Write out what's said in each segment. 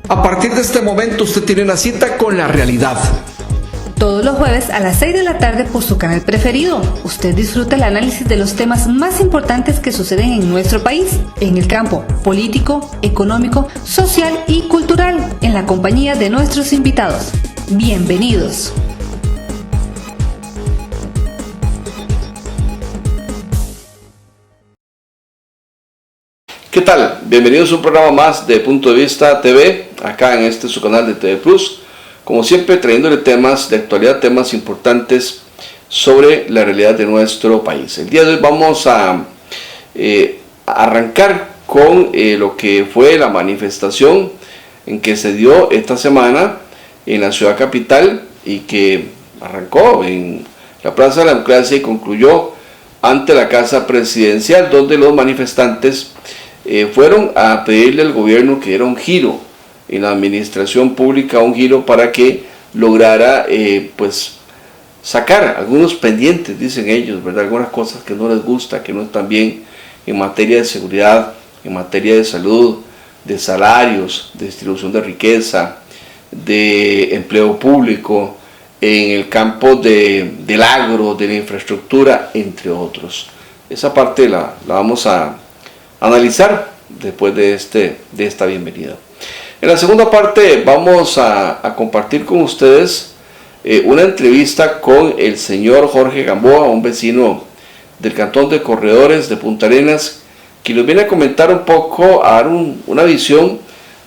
A partir de este momento usted tiene una cita con la realidad. Todos los jueves a las 6 de la tarde por su canal preferido. Usted disfruta el análisis de los temas más importantes que suceden en nuestro país, en el campo político, económico, social y cultural, en la compañía de nuestros invitados. Bienvenidos. ¿Qué tal? Bienvenidos a un programa más de Punto de Vista TV, acá en su canal de TV Plus. Como siempre, trayéndole temas de actualidad, temas importantes sobre la realidad de nuestro país. El día de hoy vamos a arrancar con lo que fue la manifestación en que se dio esta semana en la ciudad capital y que arrancó en la Plaza de la Democracia y concluyó ante la Casa Presidencial, donde los manifestantes fueron a pedirle al gobierno que diera un giro en la administración pública, un giro para que lograra pues sacar algunos pendientes, dicen ellos, ¿verdad? Algunas cosas que no les gusta, que no están bien en materia de seguridad, en materia de salud, de salarios, de distribución de riqueza, de empleo público, en el campo del agro, de la infraestructura, entre otros. Esa parte la vamos a analizar después de esta bienvenida. En la segunda parte vamos a compartir con ustedes una entrevista con el señor Jorge Gamboa, un vecino del cantón de Corredores de Punta Arenas, que nos viene a comentar un poco, a dar una visión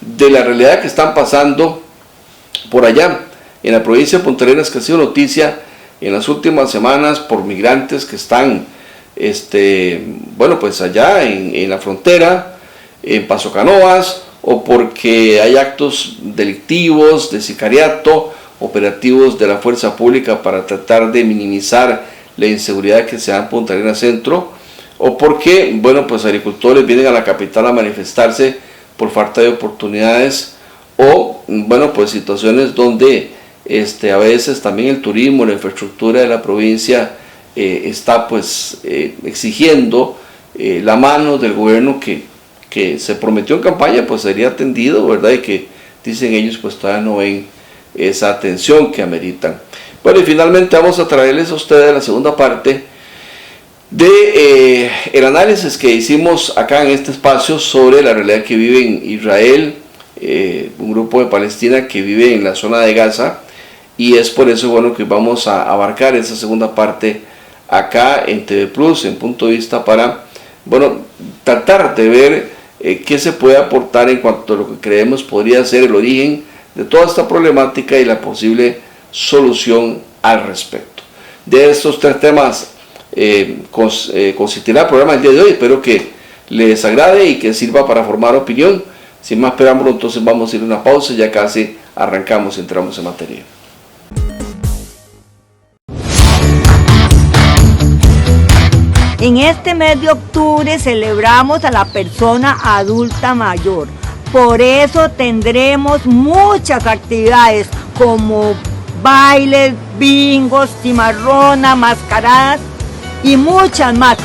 de la realidad que están pasando por allá en la provincia de Punta Arenas, que ha sido noticia en las últimas semanas por migrantes que están bueno, pues allá en la frontera, en Paso Canoas, o porque hay actos delictivos de sicariato, operativos de la fuerza pública para tratar de minimizar la inseguridad que se da en Punta Arenas Centro, o porque, bueno, pues agricultores vienen a la capital a manifestarse por falta de oportunidades, o, bueno, pues situaciones donde a veces también el turismo, la infraestructura de la provincia está pues exigiendo la mano del gobierno que se prometió en campaña, pues sería atendido, ¿verdad? Y que dicen ellos pues todavía no ven esa atención que ameritan. Bueno, y finalmente vamos a traerles a ustedes la segunda parte de el análisis que hicimos acá en este espacio sobre la realidad que vive en Israel, un grupo de Palestina que vive en la zona de Gaza, y es por eso, bueno, que vamos a abarcar esa segunda parte acá en TV Plus, en Punto de Vista, para, bueno, tratar de ver qué se puede aportar en cuanto a lo que creemos podría ser el origen de toda esta problemática y la posible solución al respecto. De estos tres temas consistirá el programa el día de hoy. Espero que les agrade y que sirva para formar opinión. Sin más preámbulo, entonces vamos a ir a una pausa, ya casi arrancamos y entramos en materia. En este mes de octubre celebramos a la persona adulta mayor. Por eso tendremos muchas actividades como bailes, bingos, cimarrona, mascaradas y muchas más.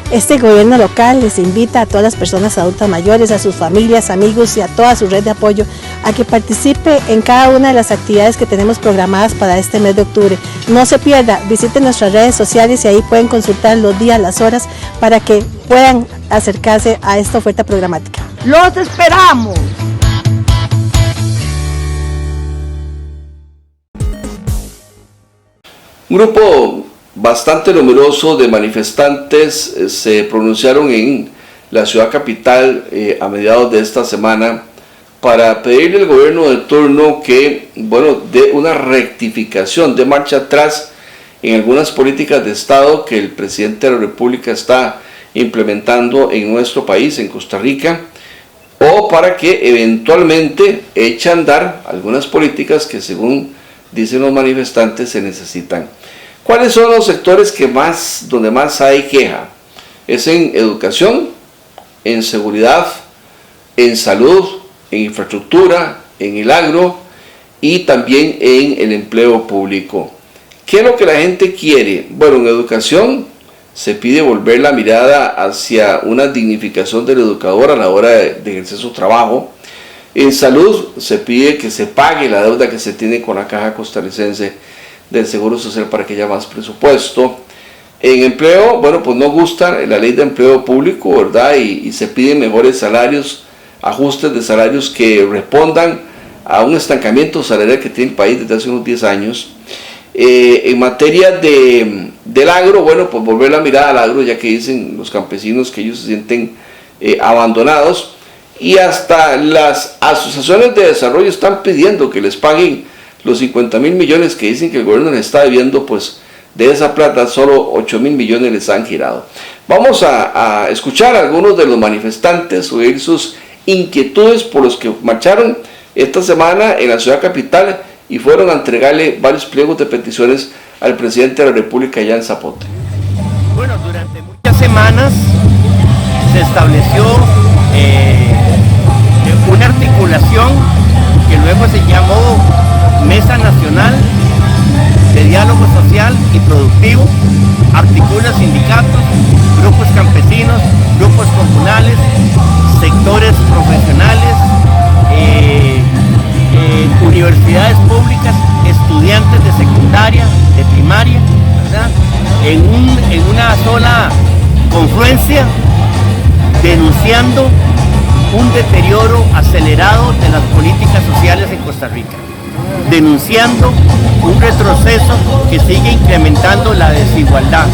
Este gobierno local les invita a todas las personas adultas mayores, a sus familias, amigos y a toda su red de apoyo a que participe en cada una de las actividades que tenemos programadas para este mes de octubre. No se pierda, visiten nuestras redes sociales y ahí pueden consultar los días, las horas para que puedan acercarse a esta oferta programática. ¡Los esperamos! Un grupo bastante numeroso de manifestantes se pronunciaron en la ciudad capital a mediados de esta semana para pedirle al gobierno de turno que, bueno, dé una rectificación, de marcha atrás en algunas políticas de Estado que el presidente de la República está implementando en nuestro país, en Costa Rica, o para que eventualmente eche a andar algunas políticas que, según dicen los manifestantes, se necesitan. ¿Cuáles son los sectores donde más hay queja? Es en educación, en seguridad, en salud, en infraestructura, en el agro y también en el empleo público. ¿Qué es lo que la gente quiere? Bueno, en educación se pide volver la mirada hacia una dignificación del educador a la hora de ejercer su trabajo. En salud se pide que se pague la deuda que se tiene con la Caja Costarricense del Seguro Social para que haya más presupuesto. En empleo, bueno, pues no gusta la ley de empleo público, ¿verdad? Y se piden mejores salarios, ajustes de salarios que respondan a un estancamiento salarial que tiene el país desde hace unos 10 años. En materia del agro, bueno, pues volver la mirada al agro, ya que dicen los campesinos que ellos se sienten abandonados, y hasta las asociaciones de desarrollo están pidiendo que les paguen los 50.000 millones que dicen que el gobierno les está debiendo. Pues de esa plata solo 8.000 millones les han girado. Vamos a escuchar a algunos de los manifestantes, oír sus inquietudes por los que marcharon esta semana en la ciudad capital y fueron a entregarle varios pliegos de peticiones al presidente de la República allá en Zapote. Bueno, durante muchas semanas se estableció una articulación que luego se llamó Mesa Nacional de Diálogo Social y Productivo, articula sindicatos, grupos campesinos, grupos comunales, sectores profesionales, universidades públicas, estudiantes de secundaria, de primaria, ¿verdad? En una sola confluencia, denunciando un deterioro acelerado de las políticas sociales en Costa Rica, denunciando un retroceso que sigue incrementando la desigualdad,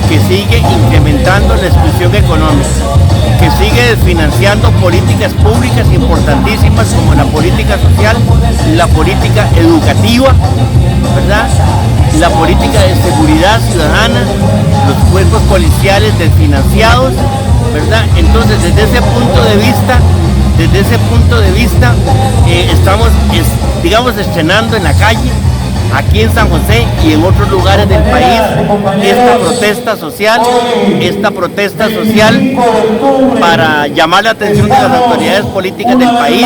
que sigue incrementando la exclusión económica, que sigue desfinanciando políticas públicas importantísimas como la política social, la política educativa, ¿verdad? La política de seguridad ciudadana, los cuerpos policiales desfinanciados, ¿verdad? Entonces, desde ese punto de vista, estamos, digamos, estrenando en la calle, aquí en San José y en otros lugares del país, esta protesta social para llamar la atención de las autoridades políticas del país,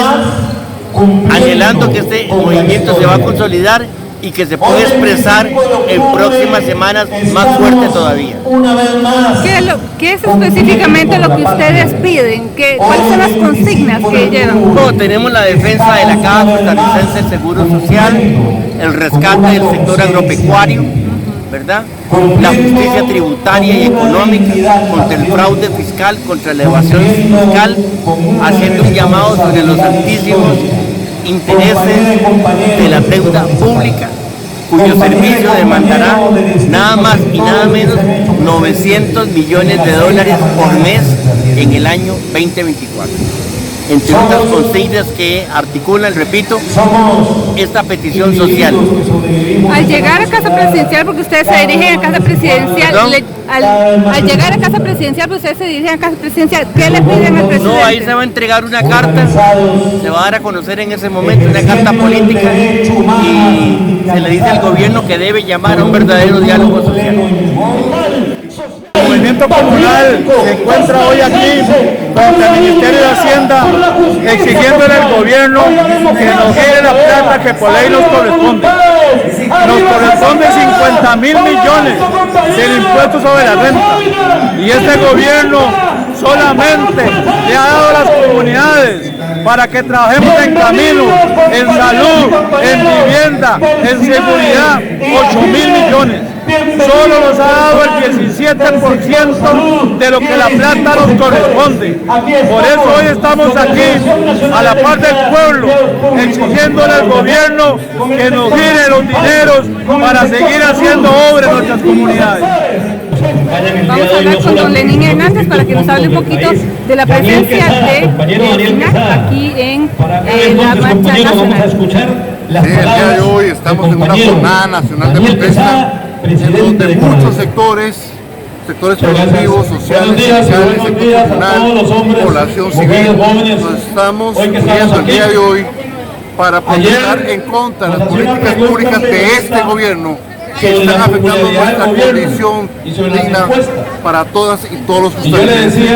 anhelando que este movimiento se va a consolidar y que se pueda expresar en próximas semanas más fuerte todavía. ¿Qué es específicamente lo que ustedes piden? ¿Cuáles son las consignas que llevan? Bueno, tenemos la defensa de la Caja Costarricense del Seguro Social, el rescate del sector agropecuario, ¿verdad? La justicia tributaria y económica contra el fraude fiscal, contra la evasión fiscal, haciendo un llamado sobre los altísimos intereses de la deuda pública, cuyo servicio demandará nada más y nada menos 900 millones de dólares por mes en el año 2024. Entre otras consignas que articulan, repito, esta petición social. Al llegar a Casa Presidencial, porque ustedes se dirigen a Casa Presidencial, al llegar a Casa Presidencial, pues ustedes se dirigen a Casa Presidencial, ¿qué le piden al presidente? No, ahí se va a entregar una carta, se va a dar a conocer en ese momento una carta política y se le dice al gobierno que debe llamar a un verdadero diálogo social. El movimiento comunal se encuentra hoy aquí frente al Ministerio de Hacienda exigiéndole al gobierno que nos gire la plata que por ley nos corresponde. Nos corresponde 50.000 millones del impuesto sobre la renta y este gobierno solamente le ha dado a las comunidades para que trabajemos en caminos, en salud, en vivienda, en seguridad, 8.000 millones. Solo nos ha dado el 17% de lo que la plata nos corresponde. Por eso hoy estamos aquí a la par del pueblo, exigiéndole al gobierno que nos gire los dineros para seguir haciendo obras en nuestras comunidades. Vamos a hablar con don Lenín Hernández para que nos hable un poquito de la presencia de SINAC aquí en la marcha nacional. Sí, el día de hoy estamos en una jornada nacional de protesta en donde muchos sectores productivos, sociales, sindicales, sector comunal, población civil, nos estamos uniendo el día de hoy para protestar en contra de las políticas públicas de este gobierno que están afectando nuestra condición digna para todas y todos los costarricenses.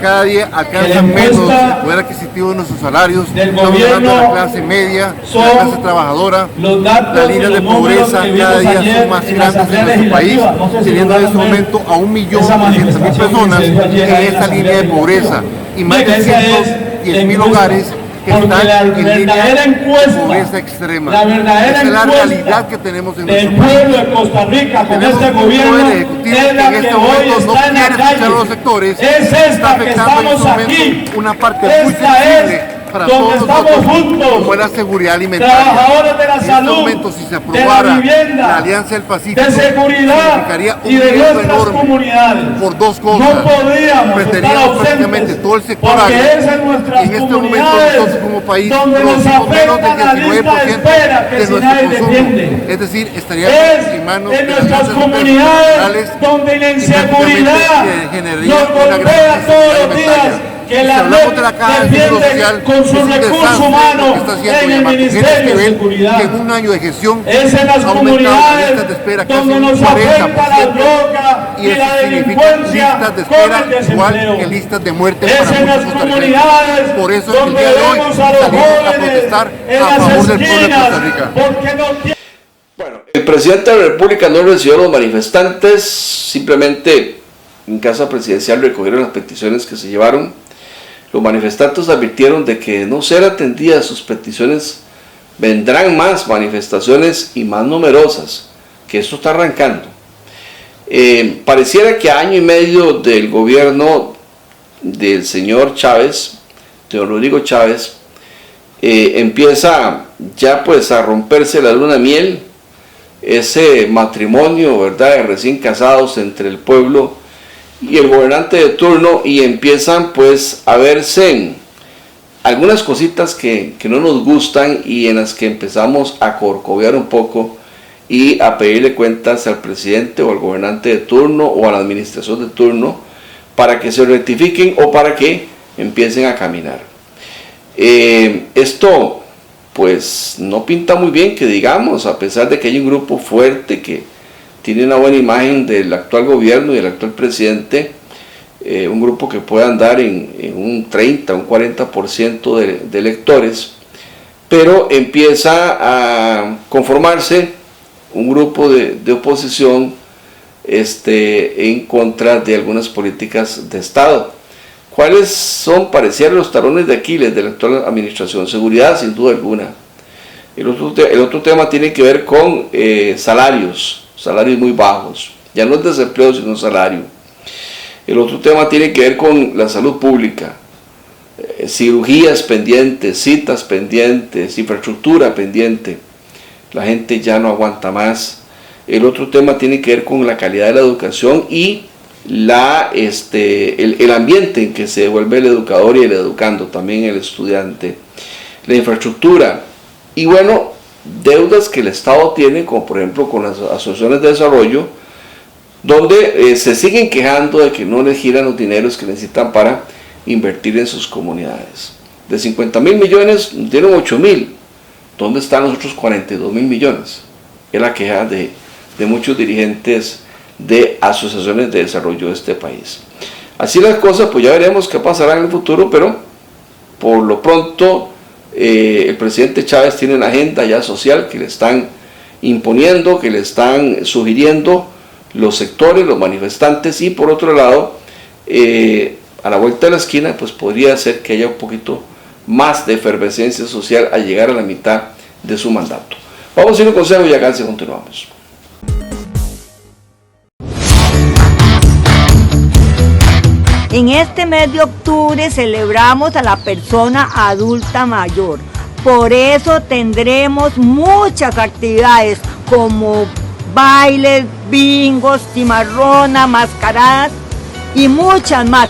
Cada día alcanzan menos el poder adquisitivo de nuestros salarios, estamos hablando de la clase media, la clase trabajadora, las líneas de pobreza cada día son más grandes en nuestro país, teniendo en este momento a 1.200.000 personas en esta línea de pobreza y más de 110.000 hogares que porque están la en verdadera encuesta, pobreza extrema. la verdadera Esa es la encuesta realidad que tenemos en del nuestro país. pueblo de Costa Rica con Tenemos este un poder gobierno ejecutivo es la que en que este hoy momento no está en quiere la escuchar a calle. los sectores. Es Está esta que afectando en estamos este momento aquí. una parte muy Esta sensible es para donde todos estamos nosotros, juntos, como es la seguridad alimentaria. trabajadores de la En este salud, momento, si se de la aprobara vivienda, la Alianza del Pacífico, de seguridad significaría un y de riesgo nuestras enorme comunidades. por dos No cosas. podríamos estar Perderíamos prácticamente ausentes todo el sector porque agro. es en nuestras Y en este momento comunidades nosotros como país donde nos producimos menos afecta del la lista de 19% espera que de si nuestro nadie consumo. defiende. Es decir, estaríamos Es en manos en de las nuestras grandes comunidades multinacionales donde la y inseguridad prácticamente generaría nos una gran golpea crisis todos los alimentaria. días. Que Si la hablamos de la Caja de Seguro defiende Social, con es su un recurso desastre humano lo que está haciendo en el Yamato Ministerio de Nivel, Seguridad. que en un año de gestión Es en las ha aumentado las comunidades listas de espera casi donde un nos afecta la 40%, droga y y eso la significa delincuencia listas de con espera el igual desempleo. que listas de muerte Es para en las muchos costarricenses. comunidades Por eso el donde día de hoy vemos a los salimos a jóvenes protestar en a las favor del pueblo de esquinas, Costa Rica. porque no tienen. Bueno, el presidente de la República no recibió a los manifestantes, simplemente en casa presidencial recogieron las peticiones que se llevaron. Los manifestantes advirtieron de que no ser atendidas sus peticiones, vendrán más manifestaciones y más numerosas, que esto está arrancando. Pareciera que a año y medio del gobierno del señor Chávez, de don Rodrigo Chávez, empieza ya pues a romperse la luna de miel, ese matrimonio, ¿verdad?, de recién casados entre el pueblo y el gobernante de turno, y empiezan pues a verse en algunas cositas que no nos gustan y en las que empezamos a corcovear un poco y a pedirle cuentas al presidente o al gobernante de turno o a la administración de turno para que se rectifiquen o para que empiecen a caminar. Esto pues no pinta muy bien, que digamos, a pesar de que hay un grupo fuerte que tiene una buena imagen del actual gobierno y del actual presidente, un grupo que puede andar en un 30, un 40% de electores, pero empieza a conformarse un grupo de oposición en contra de algunas políticas de Estado. ¿Cuáles son, parecieran, los talones de Aquiles de la actual administración? Seguridad, sin duda alguna. El otro tema tiene que ver con salarios muy bajos. Ya no es desempleo, sino salario. El otro tema tiene que ver con la salud pública. Cirugías pendientes, citas pendientes, infraestructura pendiente. La gente ya no aguanta más. El otro tema tiene que ver con la calidad de la educación y el ambiente en que se devuelve el educador y el educando, también el estudiante. La infraestructura. Y bueno, deudas que el Estado tiene, como por ejemplo con las asociaciones de desarrollo, donde se siguen quejando de que no les giran los dineros que necesitan para invertir en sus comunidades. De 50.000 millones, dieron 8.000. ¿Dónde están los otros 42.000 millones? Es la queja de muchos dirigentes de asociaciones de desarrollo de este país. Así las cosas, pues ya veremos qué pasará en el futuro, pero por lo pronto el presidente Chávez tiene una agenda ya social que le están imponiendo, que le están sugiriendo los sectores, los manifestantes, y por otro lado, a la vuelta de la esquina, pues podría ser que haya un poquito más de efervescencia social al llegar a la mitad de su mandato. Vamos a ir a un consejo y acá continuamos. En este mes de octubre celebramos a la persona adulta mayor. Por eso tendremos muchas actividades como bailes, bingos, cimarrona, mascaradas y muchas más.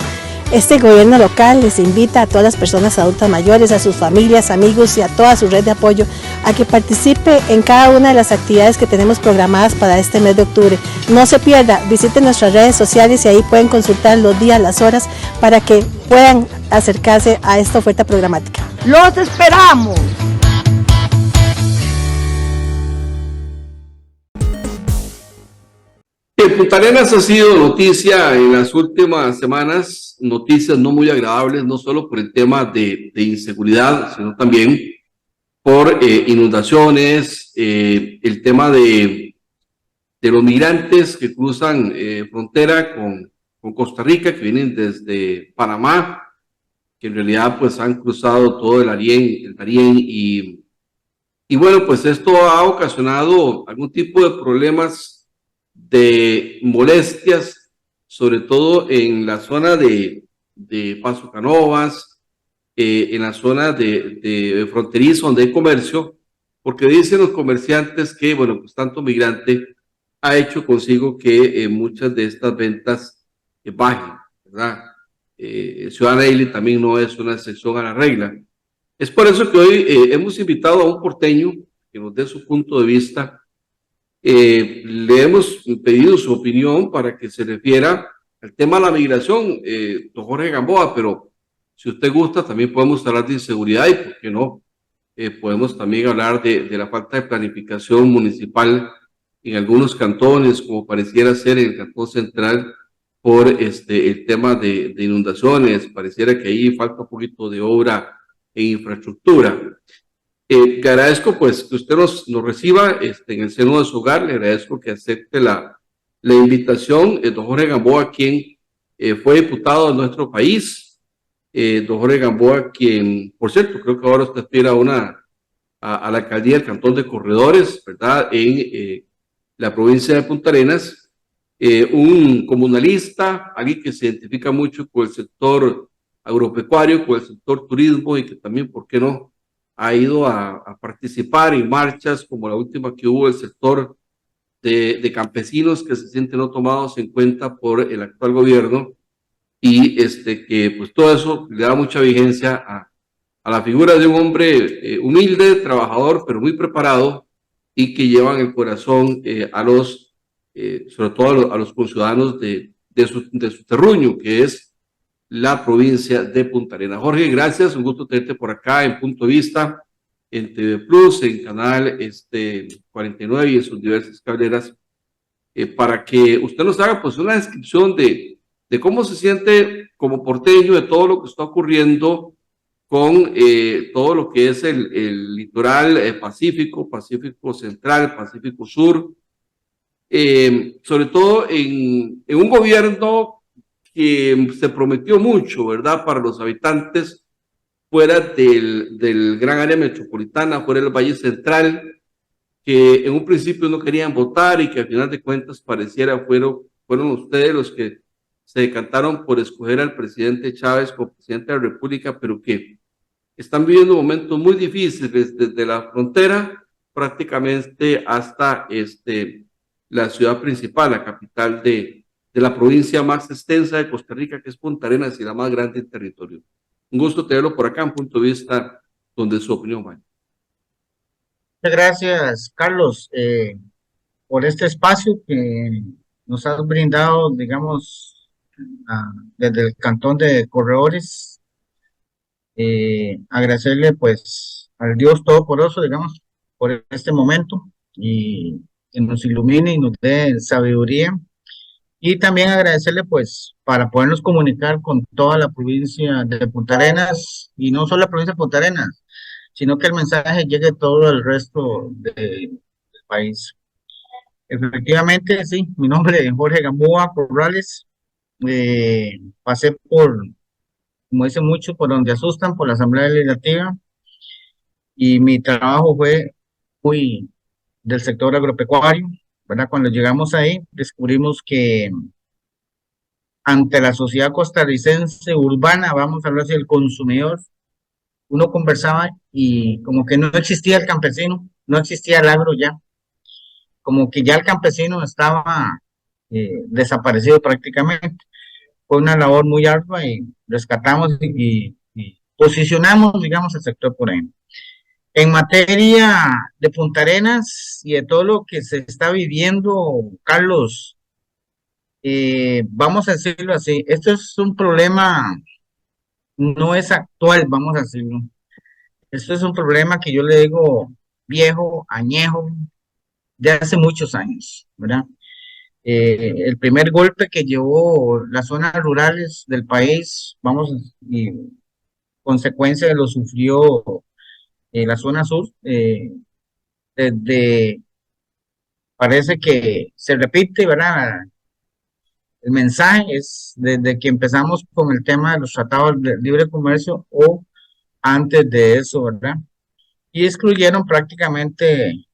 Este gobierno local les invita a todas las personas adultas mayores, a sus familias, amigos y a toda su red de apoyo a que participe en cada una de las actividades que tenemos programadas para este mes de octubre. No se pierda, visiten nuestras redes sociales y ahí pueden consultar los días, las horas para que puedan acercarse a esta oferta programática. ¡Los esperamos! Punta Arenas ha sido noticia en las últimas semanas, noticias no muy agradables, no solo por el tema de inseguridad, sino también por inundaciones, el tema de los migrantes que cruzan frontera con Costa Rica, que vienen desde Panamá, que en realidad pues han cruzado todo el Darién y bueno, pues esto ha ocasionado algún tipo de problemas de molestias, sobre todo en la zona de Paso Canovas, en la zona de fronterizo donde hay comercio, porque dicen los comerciantes que, bueno, pues tanto migrante ha hecho consigo que muchas de estas ventas bajen, ¿verdad? Ciudad Neyli también no es una excepción a la regla. Es por eso que hoy hemos invitado a un porteño que nos dé su punto de vista. Le hemos pedido su opinión para que se refiera al tema de la migración, don Jorge Gamboa, pero si usted gusta también podemos hablar de inseguridad y, ¿por qué no? Podemos también hablar de la falta de planificación municipal en algunos cantones, como pareciera ser en el Cantón Central, por el tema de inundaciones. Pareciera que ahí falta un poquito de obra en infraestructura. Le agradezco pues que usted nos reciba en el seno de su hogar, le agradezco que acepte la invitación. Don Jorge Gamboa, quien fue diputado de nuestro país, don Jorge Gamboa, quien, por cierto, creo que ahora usted aspira a la alcaldía del Cantón de Corredores, ¿verdad?, en la provincia de Punta Arenas, un comunalista, alguien que se identifica mucho con el sector agropecuario, con el sector turismo y que también, ¿por qué no?, ha ido a participar en marchas como la última que hubo del sector de campesinos que se sienten no tomados en cuenta por el actual gobierno y que pues todo eso le da mucha vigencia a la figura de un hombre humilde, trabajador, pero muy preparado y que lleva en el corazón sobre todo a los conciudadanos de su terruño, que es la provincia de Punta Arenas. Jorge, gracias, un gusto tenerte por acá en Punto de Vista, en TV Plus, en Canal 49 y en sus diversas cableras, para que usted nos haga pues una descripción de cómo se siente como porteño, de todo lo que está ocurriendo con todo lo que es el litoral Pacífico, Pacífico Central, Pacífico Sur, sobre todo en un gobierno que se prometió mucho, ¿verdad?, para los habitantes fuera del gran área metropolitana, fuera del Valle Central, que en un principio no querían votar y que al final de cuentas pareciera fueron ustedes los que se decantaron por escoger al presidente Chávez como presidente de la República, pero que están viviendo momentos muy difíciles desde la frontera prácticamente hasta la ciudad principal, la capital de la provincia más extensa de Costa Rica, que es Punta Arenas, y la más grande en territorio. Un gusto tenerlo por acá en Punto de Vista, donde su opinión vale. Muchas gracias, Carlos, por este espacio que nos has brindado, digamos, desde el Cantón de Corredores. Agradecerle, pues, al Dios Todopoderoso, digamos, por este momento y que nos ilumine y nos dé sabiduría. Y también agradecerle, pues, para podernos comunicar con toda la provincia de Punta Arenas, y no solo la provincia de Punta Arenas, sino que el mensaje llegue a todo el resto del país. Efectivamente, sí, mi nombre es Jorge Gamboa Corrales. Pasé por, como dicen muchos, por donde asustan, por la Asamblea Legislativa, y mi trabajo fue muy del sector agropecuario, ¿verdad? Cuando llegamos ahí, descubrimos que ante la sociedad costarricense urbana, vamos a hablar así, el consumidor, uno conversaba y como que no existía el campesino, no existía el agro ya, como que ya el campesino estaba desaparecido prácticamente. Fue una labor muy ardua y rescatamos y posicionamos, digamos, el sector por ahí. En materia de Punta Arenas y de todo lo que se está viviendo, Carlos, vamos a decirlo así, esto es un problema, no es actual, vamos a decirlo. Esto es un problema que yo le digo viejo, añejo, de hace muchos años, ¿verdad? El primer golpe que llevó las zonas rurales del país, y consecuencia de lo sufrió la zona sur, desde, parece que se repite, ¿verdad? el mensaje es desde que empezamos con el tema de los tratados de libre comercio o antes de eso, ¿verdad? Y excluyeron prácticamente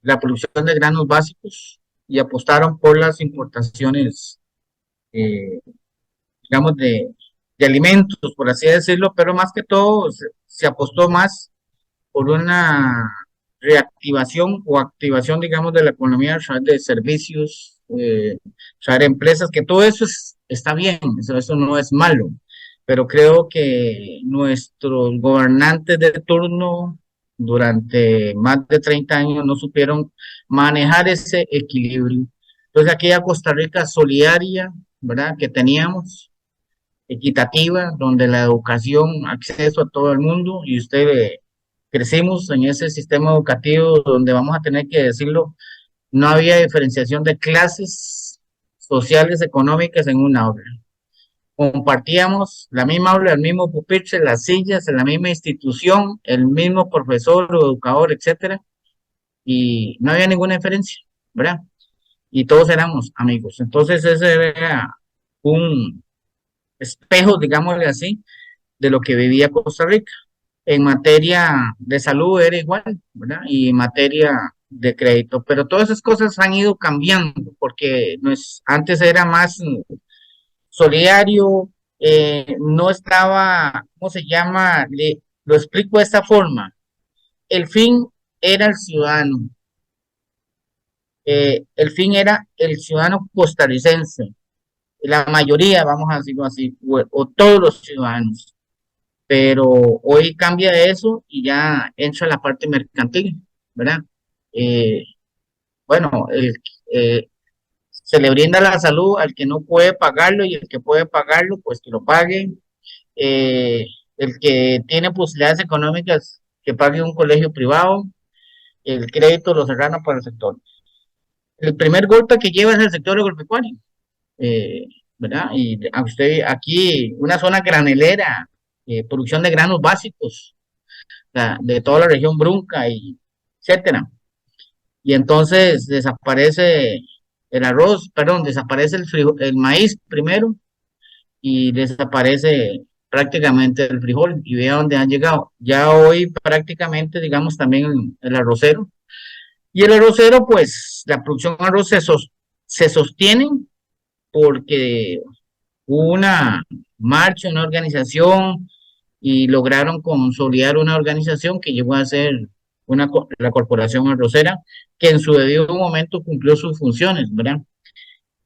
la producción de granos básicos y apostaron por las importaciones, eh, digamos, de alimentos, por así decirlo, pero más que todo se apostó más por una reactivación o activación, digamos, de la economía a través de servicios, a través de empresas, que todo eso está bien, eso no es malo, pero creo que nuestros gobernantes de turno durante más de 30 años no supieron manejar ese equilibrio. Entonces aquella Costa Rica solidaria, ¿verdad?, que teníamos, equitativa, donde la educación, acceso a todo el mundo, y crecimos en ese sistema educativo donde vamos a tener que decirlo, no había diferenciación de clases sociales, económicas en una aula. Compartíamos la misma aula, el mismo pupitre, las sillas, en la misma institución, el mismo profesor o educador, etcétera, y no había ninguna diferencia, ¿verdad? Y todos éramos amigos. Entonces ese era un espejo, digámosle así, de lo que vivía Costa Rica. En materia de salud era igual, ¿verdad? Y en materia de crédito, pero todas esas cosas han ido cambiando, porque antes era más solidario, no estaba, ¿cómo se llama? Lo explico de esta forma. El fin era el ciudadano, el fin era el ciudadano costarricense, la mayoría, vamos a decirlo así, o todos los ciudadanos. Pero hoy cambia eso y ya entra la parte mercantil, ¿verdad? Eh, bueno, se le brinda la salud al que no puede pagarlo y el que puede pagarlo, pues que lo pague. Eh, el que tiene posibilidades económicas, que pague un colegio privado, el crédito lo cerrano para el sector. El primer golpe que lleva es el sector agropecuario, eh, ¿verdad? Y a usted aquí, una zona granelera, producción de granos básicos, de toda la región Brunca y etcétera. Y entonces desaparece el arroz, perdón, desaparece el maíz primero y desaparece prácticamente el frijol, y vea dónde han llegado. Ya hoy prácticamente, digamos, también el arrocero. Y el arrocero, pues la producción de arroz se sostiene porque hubo una marcha, una organización, y lograron consolidar una organización que llegó a ser la Corporación Arrocera, que en su debido momento cumplió sus funciones, ¿verdad?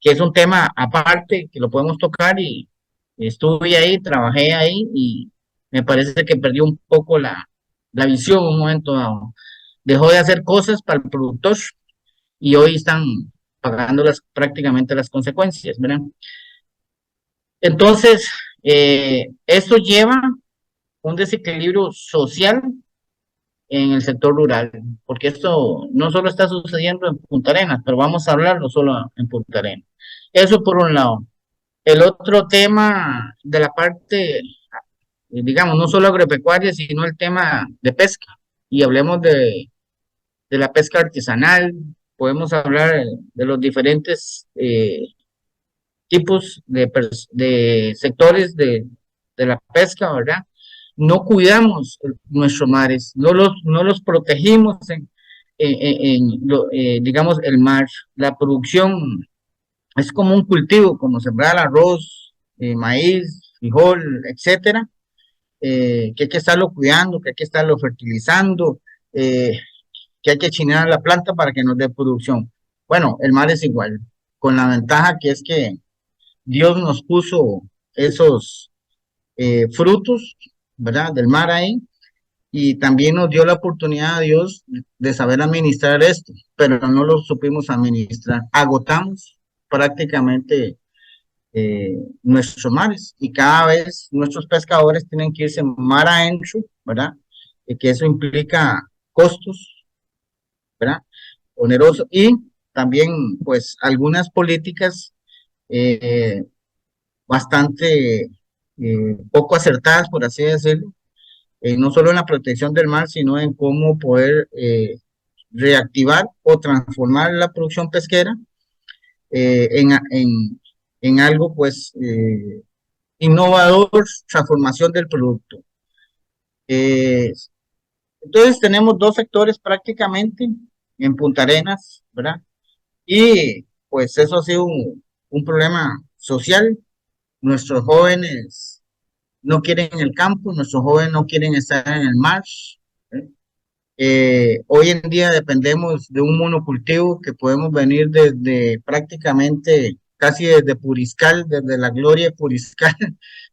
Que es un tema aparte que lo podemos tocar, y estuve ahí, trabajé ahí, y me parece que perdió un poco la visión en un momento dado. Dejó de hacer cosas para el productor y hoy están pagando prácticamente las consecuencias, ¿verdad? Entonces, esto lleva un desequilibrio social en el sector rural, porque esto no solo está sucediendo en Punta Arenas, pero vamos a hablarlo solo en Punta Arenas. Eso por un lado. El otro tema de la parte, digamos, no solo agropecuaria, sino el tema de pesca. Y hablemos de la pesca artesanal, podemos hablar de los diferentes tipos de sectores de la pesca, ¿verdad? No cuidamos nuestros mares, no los protegimos digamos, el mar. La producción es como un cultivo, como sembrar arroz, maíz, frijol, etcétera, que hay que estarlo cuidando, que hay que estarlo fertilizando, que hay que chinear la planta para que nos dé producción. Bueno, el mar es igual, con la ventaja que es que Dios nos puso esos frutos, ¿verdad?, del mar ahí, y también nos dio la oportunidad a Dios de saber administrar esto, pero no lo supimos administrar. Agotamos prácticamente nuestros mares, y cada vez nuestros pescadores tienen que irse mar adentro, ¿verdad? Que eso implica costos, ¿verdad?, onerosos, y también pues algunas políticas eh, bastante poco acertadas, por así decirlo, no solo en la protección del mar, sino en cómo poder reactivar o transformar la producción pesquera, en algo pues innovador, transformación del producto. Entonces tenemos dos sectores prácticamente en Punta Arenas, ¿verdad? Y pues eso ha sido un problema social. Nuestros jóvenes no quieren el campo, nuestros jóvenes no quieren estar en el mar. Hoy en día dependemos de un monocultivo que podemos venir desde prácticamente, casi desde Puriscal, desde la Gloria de Puriscal,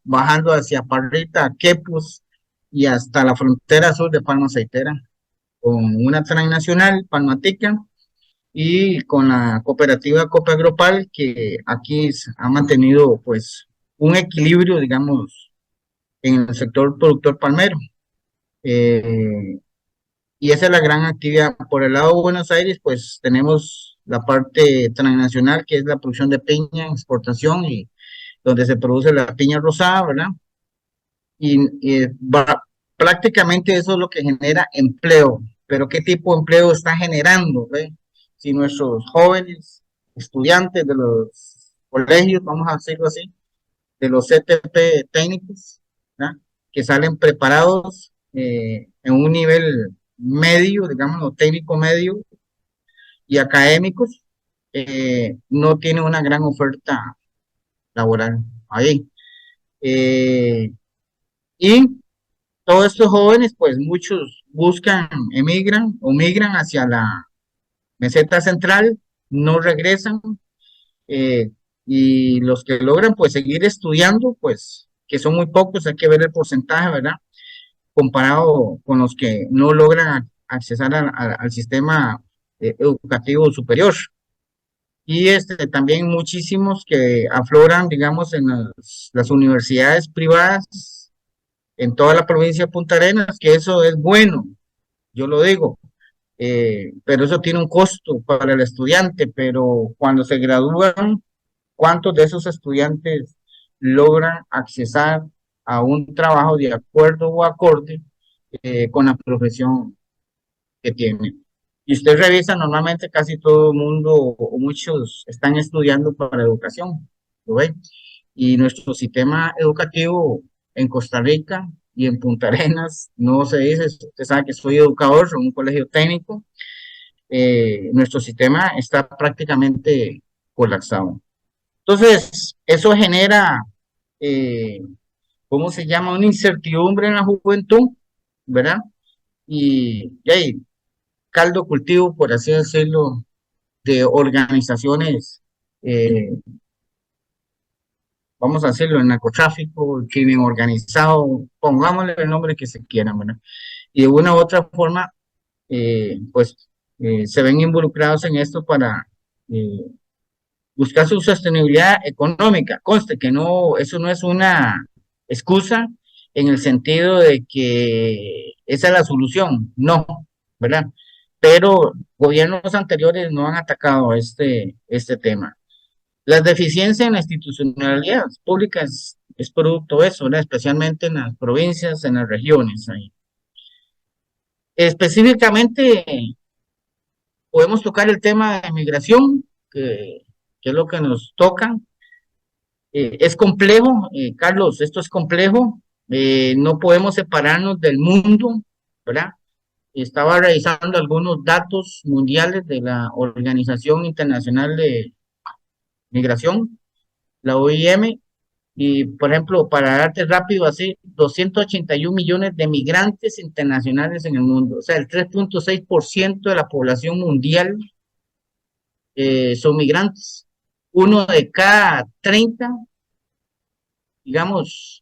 bajando hacia Parrita, Quepos y hasta la frontera sur de Palma Aceitera, con una transnacional, Palmatica, y con la cooperativa Copagropal, que aquí ha mantenido pues un equilibrio, digamos, en el sector productor palmero. Y esa es la gran actividad. Por el lado de Buenos Aires, pues tenemos la parte transnacional, que es la producción de piña, exportación, y donde se produce la piña rosada, ¿verdad? Prácticamente eso es lo que genera empleo. Pero ¿qué tipo de empleo está generando? Si nuestros jóvenes estudiantes de los colegios, vamos a decirlo así, de los CTP técnicos, ¿verdad?, que salen preparados en un nivel medio, digamos, técnico medio y académicos, no tienen una gran oferta laboral ahí. Y todos estos jóvenes, pues muchos buscan, emigran o migran hacia la meseta central, no regresan, y los que logran pues seguir estudiando, pues que son muy pocos, hay que ver el porcentaje, ¿verdad?, comparado con los que no logran accesar al sistema educativo superior. Y también muchísimos que afloran, digamos, en las universidades privadas en toda la provincia de Punta Arenas, que eso es bueno, yo lo digo, pero eso tiene un costo para el estudiante. Pero cuando se gradúan, ¿cuántos de esos estudiantes logran accesar a un trabajo de acuerdo o acorde con la profesión que tienen? Y usted revisa, normalmente casi todo el mundo o muchos están estudiando para educación, ¿lo ve? Y nuestro sistema educativo en Costa Rica y en Punta Arenas, no se dice, usted sabe que soy educador en un colegio técnico, nuestro sistema está prácticamente colapsado. Entonces, eso genera, ¿cómo se llama?, una incertidumbre en la juventud, ¿verdad? Y hay caldo cultivo, por así decirlo, de organizaciones, vamos a decirlo, el narcotráfico, el crimen organizado, pongámosle el nombre que se quiera, ¿verdad? Y de una u otra forma, se ven involucrados en esto para buscar su sostenibilidad económica. Conste que no, eso no es una excusa en el sentido de que esa es la solución, no, ¿verdad? Pero gobiernos anteriores no han atacado este tema. Las deficiencias en la institucionalidad pública es producto de eso, ¿verdad?, especialmente en las provincias, en las regiones. Ahí. Específicamente, podemos tocar el tema de migración, que es lo que nos toca. Es complejo, Carlos, esto es complejo. No podemos separarnos del mundo, ¿verdad? Estaba revisando algunos datos mundiales de la Organización Internacional de Migración, la OIM, y por ejemplo, para darte rápido así, 281 millones de migrantes internacionales en el mundo, o sea, el 3.6% de la población mundial son migrantes. Uno de cada 30, digamos,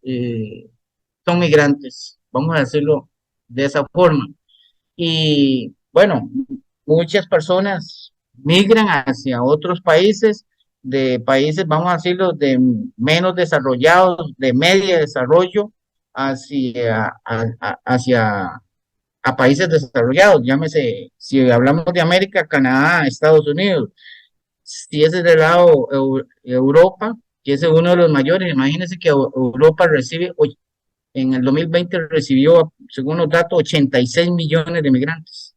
son migrantes, vamos a decirlo de esa forma. Y bueno, muchas personas migran hacia otros países, de países, vamos a decirlo, de menos desarrollados, de medio desarrollo, hacia a países desarrollados, llámese, si hablamos de América, Canadá, Estados Unidos. Si ese es del lado Europa, que es uno de los mayores, imagínense que Europa recibe, en el 2020 recibió, según los datos, 86 millones de migrantes.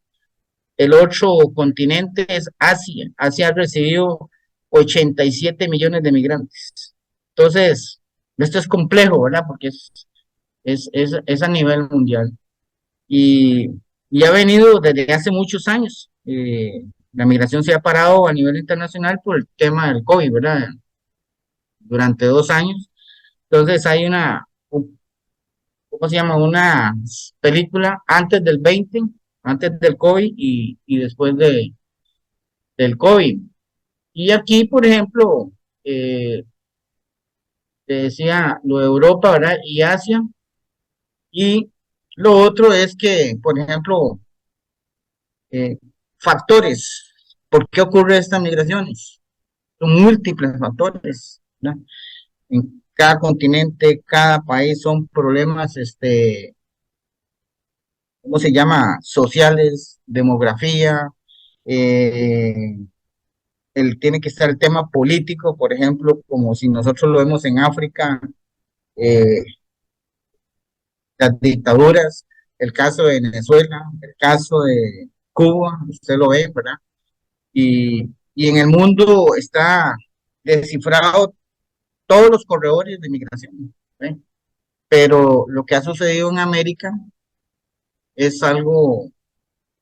El otro continente es Asia. Asia ha recibido 87 millones de migrantes. Entonces, esto es complejo, ¿verdad? Porque es a nivel mundial. Y, y ha venido desde hace muchos años. La migración se ha parado a nivel internacional por el tema del COVID, ¿verdad? Durante 2 años. Entonces hay ¿cómo se llama? Una película antes del 20, antes del COVID y después del COVID. Y aquí, por ejemplo, te decía lo de Europa, ¿verdad? Y Asia. Y lo otro es que, por ejemplo, eh, factores, ¿por qué ocurren estas migraciones? Son múltiples factores, ¿verdad? En cada continente, cada país son problemas, ¿cómo se llama? Sociales, demografía, eh, tiene que estar el tema político, por ejemplo, como si nosotros lo vemos en África, eh, las dictaduras, el caso de Venezuela, el caso de Cuba, usted lo ve, ¿verdad? Y en el mundo está descifrado todos los corredores de migración, ¿eh? Pero lo que ha sucedido en América es algo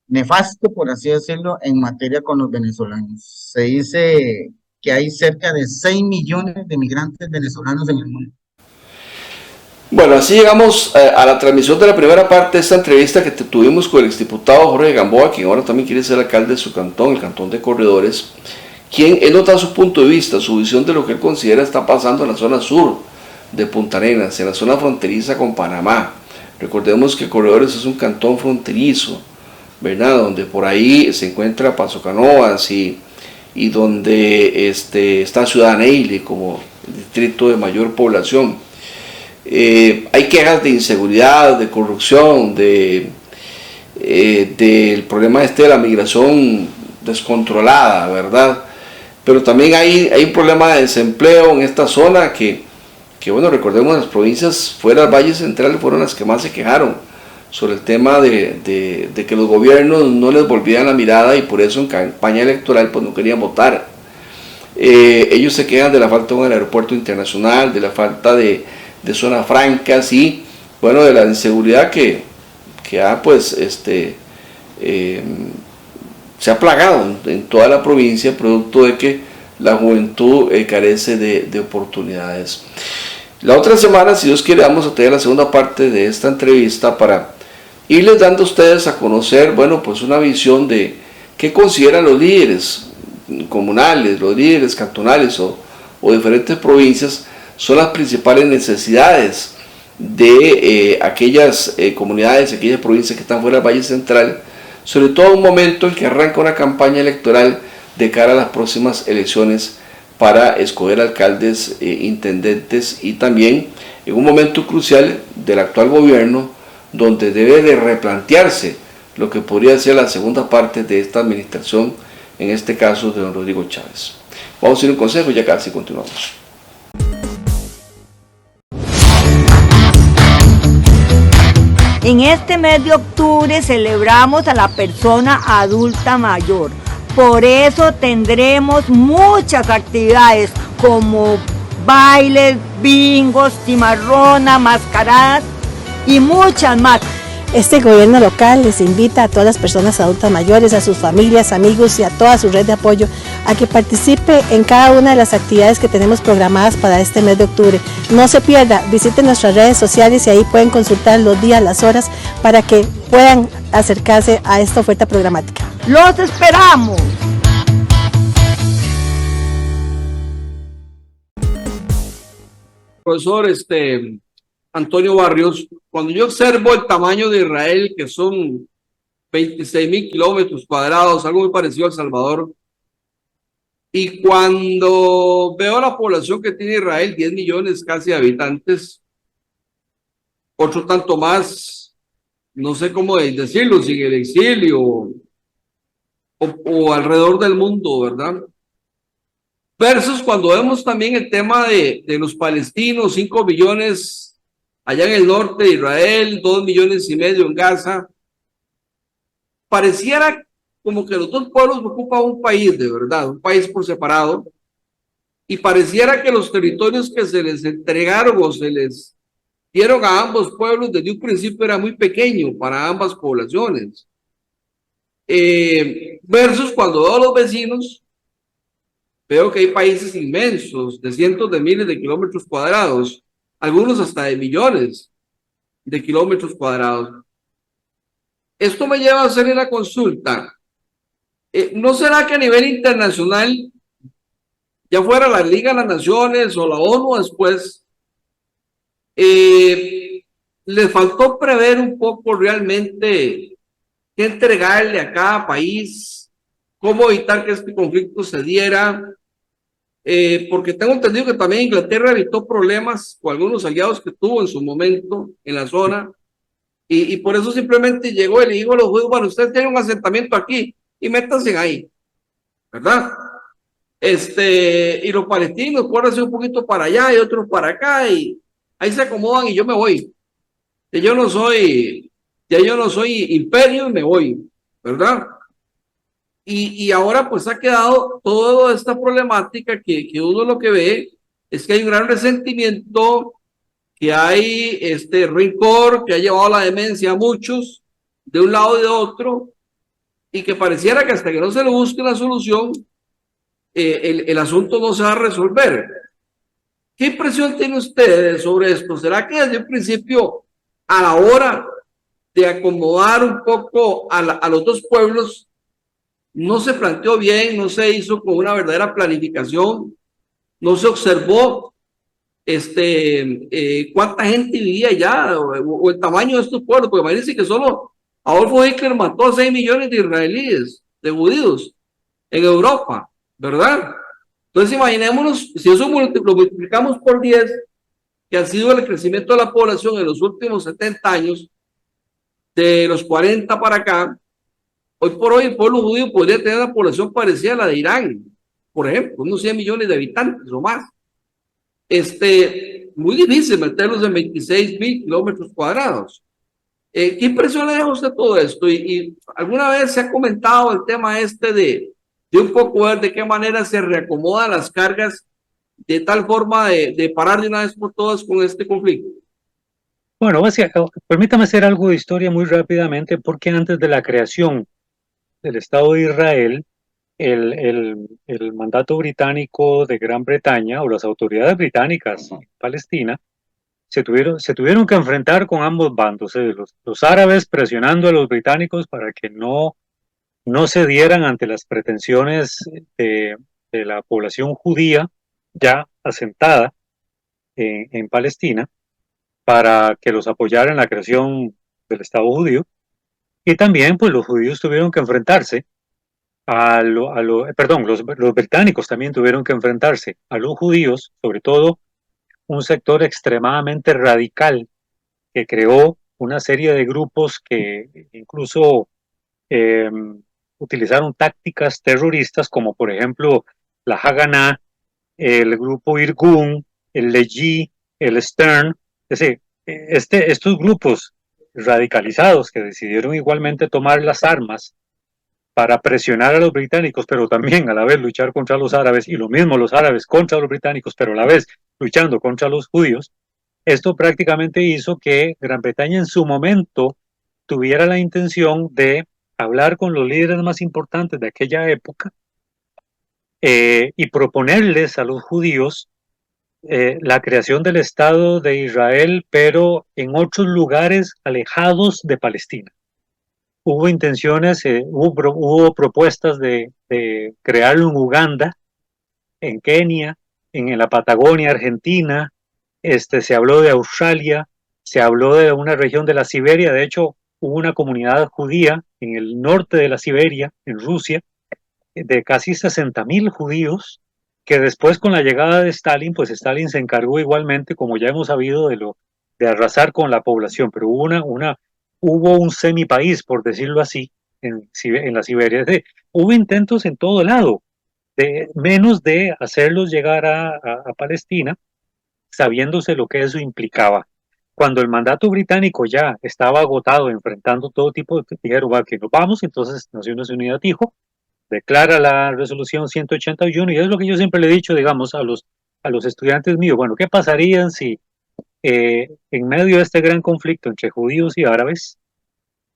nefasto, por así decirlo, en materia con los venezolanos. Se dice que hay cerca de 6 millones de migrantes venezolanos en el mundo. Bueno, así llegamos a la transmisión de la primera parte de esta entrevista que tuvimos con el exdiputado Jorge Gamboa, quien ahora también quiere ser alcalde de su cantón, el Cantón de Corredores, quien él nota su punto de vista, su visión de lo que él considera está pasando en la zona sur de Punta Arenas, en la zona fronteriza con Panamá. Recordemos que Corredores es un cantón fronterizo, ¿verdad? Donde por ahí se encuentra Paso Canoas y donde está Ciudad Neily como distrito de mayor población. Hay quejas de inseguridad, de corrupción, del problema de la migración descontrolada, ¿verdad? Pero también hay un problema de desempleo en esta zona que bueno, recordemos, las provincias fuera del Valle Central fueron las que más se quejaron sobre el tema de que los gobiernos no les volvían la mirada y por eso en campaña electoral pues no querían votar. Ellos se quejan de la falta de un aeropuerto internacional, de la falta de zonas francas y bueno, de la inseguridad que ha pues se ha plagado en toda la provincia, producto de que la juventud carece de oportunidades. La otra semana, si Dios quiere, vamos a tener la segunda parte de esta entrevista para irles dando a ustedes a conocer, bueno, pues una visión de qué consideran los líderes comunales, los líderes cantonales o diferentes provincias son las principales necesidades de aquellas comunidades, aquellas provincias que están fuera del Valle Central, sobre todo en un momento en que arranca una campaña electoral de cara a las próximas elecciones para escoger alcaldes, intendentes y también en un momento crucial del actual gobierno donde debe de replantearse lo que podría ser la segunda parte de esta administración, en este caso de don Rodrigo Chávez. Vamos a ir a un consejo y ya casi continuamos. En este mes de octubre celebramos a la persona adulta mayor. Por eso tendremos muchas actividades como bailes, bingos, cimarrona, mascaradas y muchas más. Este gobierno local les invita a todas las personas adultas mayores, a sus familias, amigos y a toda su red de apoyo a que participe en cada una de las actividades que tenemos programadas para este mes de octubre. No se pierda, visiten nuestras redes sociales y ahí pueden consultar los días, las horas para que puedan acercarse a esta oferta programática. ¡Los esperamos! Profesor, Antonio Barrios, cuando yo observo el tamaño de Israel, que son 26.000 kilómetros cuadrados, algo muy parecido a El Salvador, y cuando veo la población que tiene Israel, 10 millones casi de habitantes, otro tanto más, no sé cómo decirlo, sin el exilio o alrededor del mundo, ¿verdad? Versus cuando vemos también el tema de los palestinos, 5 millones allá en el norte de Israel, 2,5 millones en Gaza. Pareciera como que los dos pueblos ocupan un país, de verdad, un país por separado, y pareciera que los territorios que se les entregaron o se les dieron a ambos pueblos desde un principio era muy pequeño para ambas poblaciones. Versus cuando veo a los vecinos, veo que hay países inmensos de cientos de miles de kilómetros cuadrados, algunos hasta de millones de kilómetros cuadrados. Esto me lleva a hacer una consulta. ¿No será que a nivel internacional, ya fuera la Liga de las Naciones o la ONU después, les faltó prever un poco realmente qué entregarle a cada país, cómo evitar que este conflicto se diera? Porque tengo entendido que también Inglaterra evitó problemas con algunos aliados que tuvo en su momento en la zona, y por eso simplemente llegó y le dijo a los judíos, bueno, ustedes tienen un asentamiento aquí y métanse ahí, ¿verdad? Y los palestinos corren un poquito para allá y otros para acá, y ahí se acomodan y yo me voy. Ya yo no soy imperio y me voy, ¿verdad? Y ahora pues ha quedado toda esta problemática que uno lo que ve es que hay un gran resentimiento, que hay rencor que ha llevado a la demencia a muchos de un lado y de otro, y que pareciera que hasta que no se le busque una solución, el asunto no se va a resolver. ¿Qué impresión tiene usted sobre esto? ¿Será que desde el principio, a la hora de acomodar un poco a los dos pueblos, no se planteó bien, no se hizo con una verdadera planificación, no se observó cuánta gente vivía allá o el tamaño de estos pueblos? Porque imagínense que solo Adolfo Hitler mató a 6 millones de israelíes, de judíos, en Europa, ¿verdad? Entonces imaginémonos, si eso lo multiplicamos por 10, que ha sido el crecimiento de la población en los últimos 70 años, de los 40 para acá, hoy por hoy el pueblo judío podría tener una población parecida a la de Irán, por ejemplo, unos 100 millones de habitantes o más. Muy difícil meterlos en 26.000 kilómetros cuadrados. ¿Qué impresión le deja a usted todo esto? Y alguna vez se ha comentado el tema de un poco ver de qué manera se reacomodan las cargas de tal forma de parar de una vez por todas con este conflicto. Bueno, permítame hacer algo de historia muy rápidamente, porque antes de la creación del Estado de Israel, el mandato británico de Gran Bretaña o las autoridades británicas en Palestina se tuvieron que enfrentar con ambos bandos, los árabes presionando a los británicos para que no cedieran ante las pretensiones de la población judía ya asentada en Palestina, para que los apoyara en la creación del Estado judío. Y también pues los judíos tuvieron que enfrentarse los británicos también tuvieron que enfrentarse a los judíos, sobre todo un sector extremadamente radical que creó una serie de grupos que incluso utilizaron tácticas terroristas, como por ejemplo la Haganá, el grupo Irgun, el Leji, el Stern. Es decir, estos grupos radicalizados que decidieron igualmente tomar las armas para presionar a los británicos, pero también a la vez luchar contra los árabes, y lo mismo los árabes contra los británicos, pero a la vez luchando contra los judíos. Esto prácticamente hizo que Gran Bretaña en su momento tuviera la intención de hablar con los líderes más importantes de aquella época y proponerles a los judíos la creación del Estado de Israel, pero en otros lugares alejados de Palestina. Hubo intenciones, hubo propuestas de crearlo en Uganda, en Kenia, en la Patagonia Argentina, se habló de Australia, se habló de una región de la Siberia. De hecho, hubo una comunidad judía en el norte de la Siberia, en Rusia, de casi 60.000 judíos, que después con la llegada de Stalin, pues Stalin se encargó igualmente, como ya hemos sabido, de arrasar con la población, pero hubo un semipaís, por decirlo así, en la Siberia. Hubo intentos en todo lado, menos de hacerlos llegar a Palestina, sabiéndose lo que eso implicaba. Cuando el mandato británico ya estaba agotado, enfrentando todo tipo de, dijeron, que nos vamos. Entonces Naciones Unidas dijo, declara la resolución 181, y es lo que yo siempre le he dicho, digamos, a los estudiantes míos, bueno, ¿qué pasaría si en medio de este gran conflicto entre judíos y árabes,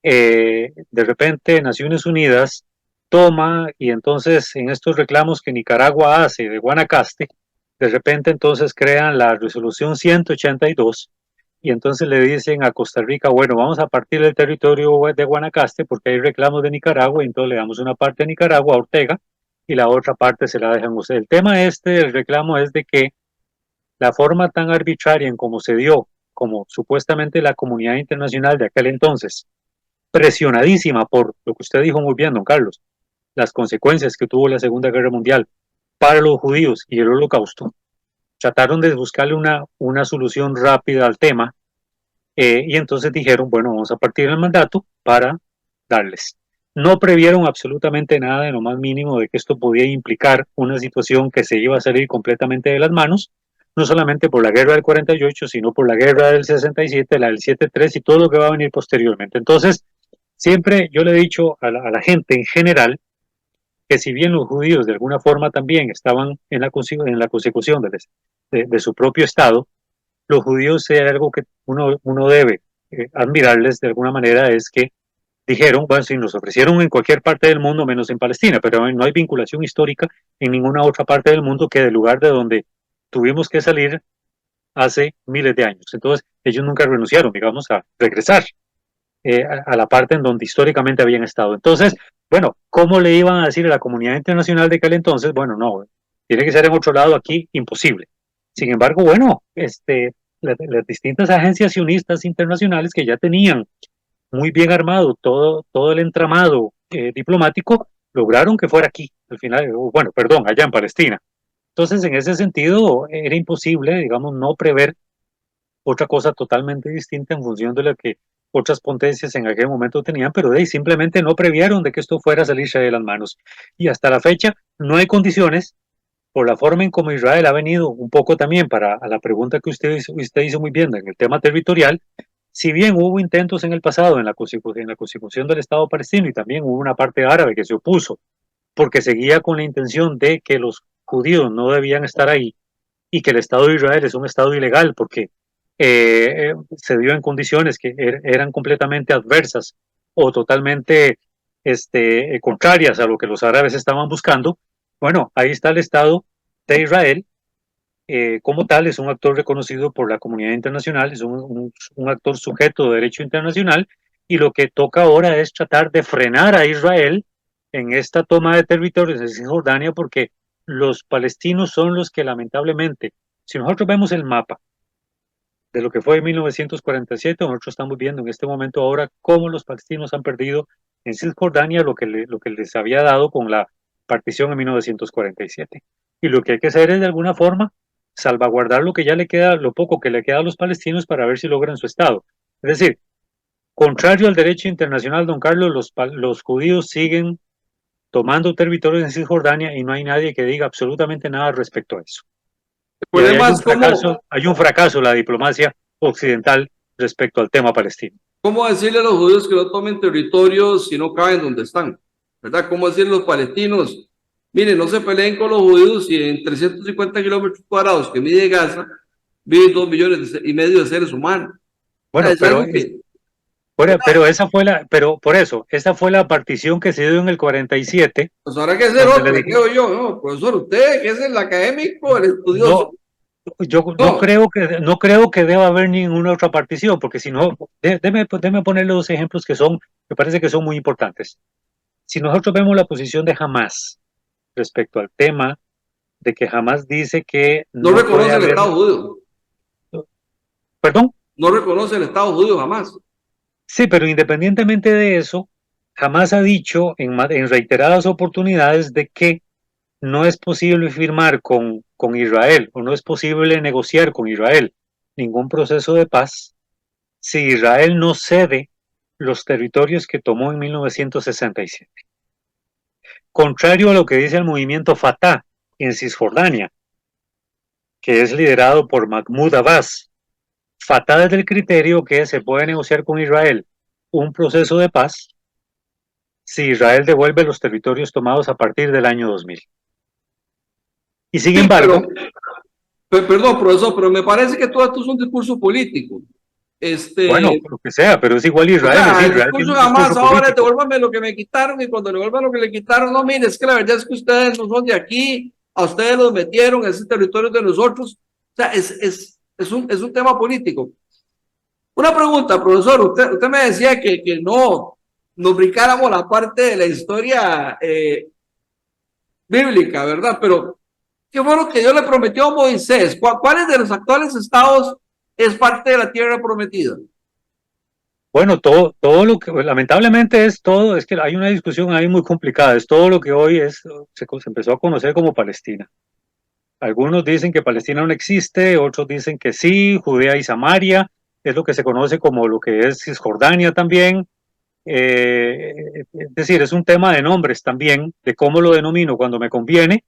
de repente Naciones Unidas toma y entonces en estos reclamos que Nicaragua hace de Guanacaste, de repente entonces crean la resolución 182 y entonces le dicen a Costa Rica, bueno, vamos a partir del territorio de Guanacaste porque hay reclamos de Nicaragua y entonces le damos una parte de Nicaragua a Ortega y la otra parte se la dejan ustedes. El tema del reclamo es de que la forma tan arbitraria en cómo se dio, como supuestamente la comunidad internacional de aquel entonces, presionadísima por lo que usted dijo muy bien, don Carlos, las consecuencias que tuvo la Segunda Guerra Mundial para los judíos y el Holocausto, trataron de buscarle una solución rápida al tema y entonces dijeron, bueno, vamos a partir del mandato para darles. No previeron absolutamente nada en lo más mínimo de que esto podía implicar una situación que se iba a salir completamente de las manos, no solamente por la guerra del 48, sino por la guerra del 67, la del 73 y todo lo que va a venir posteriormente. Entonces, siempre yo le he dicho a la gente en general que si bien los judíos de alguna forma también estaban en la consecución de su propio Estado, los judíos, hay algo que uno debe admirarles de alguna manera, es que dijeron, bueno, si nos ofrecieron en cualquier parte del mundo menos en Palestina, pero no hay vinculación histórica en ninguna otra parte del mundo que del lugar de donde tuvimos que salir hace miles de años. Entonces, ellos nunca renunciaron, digamos, a regresar a la parte en donde históricamente habían estado. Entonces, bueno, ¿cómo le iban a decir a la comunidad internacional de aquel entonces? Bueno, no, tiene que ser en otro lado, aquí imposible. Sin embargo, bueno, las distintas agencias sionistas internacionales que ya tenían muy bien armado todo el entramado diplomático, lograron que fuera aquí, al final, bueno, perdón, allá en Palestina. Entonces, en ese sentido, era imposible, digamos, no prever otra cosa totalmente distinta en función de lo que otras potencias en aquel momento tenían, pero simplemente no previeron de que esto fuera a salirse de las manos. Y hasta la fecha no hay condiciones, por la forma en como Israel ha venido, un poco también a la pregunta que usted hizo muy bien en el tema territorial, si bien hubo intentos en el pasado en la constitución del Estado palestino y también hubo una parte árabe que se opuso, porque seguía con la intención de que los judíos no debían estar ahí y que el Estado de Israel es un Estado ilegal porque se dio en condiciones que eran completamente adversas o totalmente contrarias a lo que los árabes estaban buscando. Bueno, ahí está el Estado de Israel. Como tal, es un actor reconocido por la comunidad internacional, es un actor sujeto de derecho internacional, y lo que toca ahora es tratar de frenar a Israel en esta toma de territorios en Cisjordania, porque los palestinos son los que lamentablemente, si nosotros vemos el mapa de lo que fue en 1947, nosotros estamos viendo en este momento ahora cómo los palestinos han perdido en Cisjordania lo que les había dado con la partición en 1947. Y lo que hay que hacer es de alguna forma salvaguardar lo que ya le queda, lo poco que le queda a los palestinos para ver si logran su Estado. Es decir, contrario al derecho internacional, don Carlos, los judíos siguen tomando territorios en Cisjordania y no hay nadie que diga absolutamente nada respecto a eso. Hay un fracaso en la diplomacia occidental respecto al tema palestino. ¿Cómo decirle a los judíos que no tomen territorios si no caben donde están? ¿Verdad? ¿Cómo decirle a los palestinos? Miren, no se peleen con los judíos si en 350 kilómetros cuadrados que mide Gaza viven 2,5 millones de seres humanos. Bueno, esa fue la partición que se dio en el 47. Pues ahora que hacer otro, creo yo, ¿no? Profesor, usted que es el académico, el estudioso. No creo que deba haber ninguna otra partición, porque si no, déme ponerle dos ejemplos me parece que son muy importantes. Si nosotros vemos la posición de Hamás respecto al tema de que Hamás dice que no reconoce el Estado judío. ¿Perdón? No reconoce el Estado judío jamás. Sí, pero independientemente de eso, Hamás ha dicho en reiteradas oportunidades de que no es posible firmar con Israel o no es posible negociar con Israel ningún proceso de paz si Israel no cede los territorios que tomó en 1967. Contrario a lo que dice el movimiento Fatah en Cisjordania, que es liderado por Mahmoud Abbas. Fatah es del criterio que se puede negociar con Israel un proceso de paz si Israel devuelve los territorios tomados a partir del año 2000. Y sin Sí, embargo... perdón, profesor, pero me parece que todo esto es un discurso político. Bueno, lo que sea, pero es igual Israel. O sea, el Israel discurso tiene un jamás discurso ahora es político. devuélvame lo que me quitaron, y cuando le devuelvan lo que le quitaron, no, mire, es que la verdad es que ustedes no son de aquí, a ustedes los metieron en ese territorio de nosotros. O sea, es un tema político. Una pregunta, profesor, usted me decía que no nos brincáramos la parte de la historia bíblica, ¿verdad? Pero, ¿qué fue lo que Dios le prometió a Moisés? ¿Cuáles de los actuales estados es parte de la tierra prometida? Bueno, todo lo que lamentablemente es que hay una discusión ahí muy complicada, es todo lo que hoy se empezó a conocer como Palestina. Algunos dicen que Palestina no existe, otros dicen que sí, Judea y Samaria, es lo que se conoce como lo que es Cisjordania también. Es decir, es un tema de nombres también, de cómo lo denomino cuando me conviene,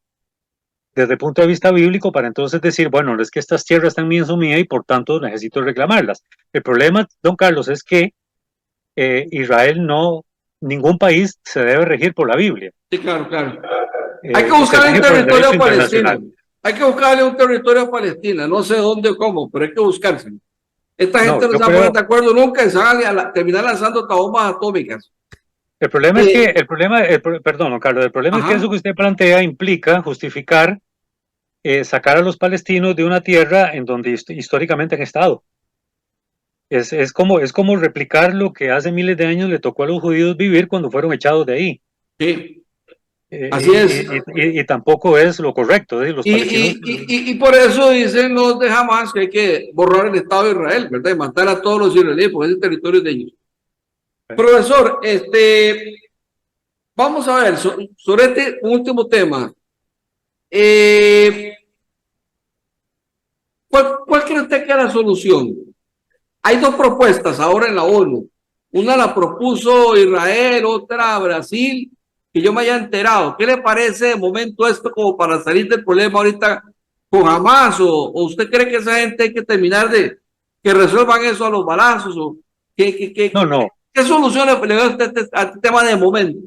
desde el punto de vista bíblico, para entonces decir, bueno, es que estas tierras también son mías y por tanto necesito reclamarlas. El problema, don Carlos, es que Israel ningún país se debe regir por la Biblia. Sí, claro, claro. Hay que buscarle un territorio a Palestina. Hay que buscarle un territorio a Palestina. No sé dónde o cómo, pero hay que buscárselo. Esta gente no se va a poner de acuerdo nunca y se van a terminar lanzando bombas atómicas. El problema es que, perdón, Carlos, el problema es que eso que usted plantea implica justificar sacar a los palestinos de una tierra en donde históricamente han estado. Es como replicar lo que hace miles de años le tocó a los judíos vivir cuando fueron echados de ahí. Sí, así es. Y tampoco es lo correcto. Los palestinos... y por eso dicen los de Hamas que hay que borrar el Estado de Israel, ¿verdad? Y matar a todos los israelíes porque ese territorio es de ellos. Profesor, vamos a ver sobre este último tema. ¿Cuál cree usted que es la solución? Hay dos propuestas ahora en la ONU. Una la propuso Israel, otra Brasil, que yo me haya enterado. ¿Qué le parece de momento esto como para salir del problema ahorita con Hamas? ¿O usted cree que esa gente hay que terminar de que resuelvan eso a los balazos? ¿O No. ¿Qué soluciones le da usted a este tema de momento?